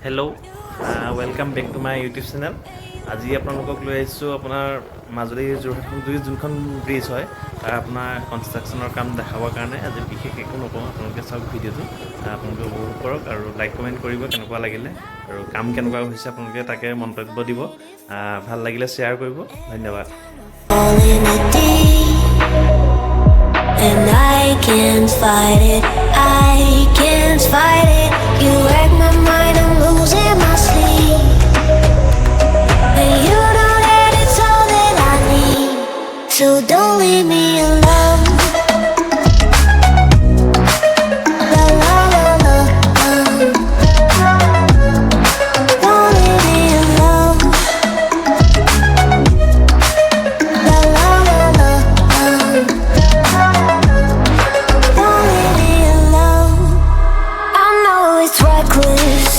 Hello' welcome back to my YouTube channel. আজি আপোনালোকক লৈ আহিছোঁ আপোনাৰ মাজুলী যোৰহাট যোনখন ব্ৰিজ হয় তাৰ আপোনাৰ কনষ্ট্ৰাকশ্যনৰ কাম দেখাবৰ কাৰণে। আজি বিশেষ একো নকওঁ, আপোনালোকে চাওক ভিডিঅ'টো, আপোনালোকে উপভোগ কৰক আৰু লাইক কমেণ্ট কৰিব কেনেকুৱা লাগিলে আৰু কাম কেনেকুৱা হৈছে আপোনালোকে তাকে মন্তব্য দিব। ভাল লাগিলে শ্বেয়াৰ কৰিব। ধন্যবাদ। And I can't fight it, I can't fight it. You wreck my mind, I'm losing my sleep. And you know that it's all that I need, so don't leave me alone. La la la la, don't leave me alone. La la la la, don't leave me alone. I know it's reckless,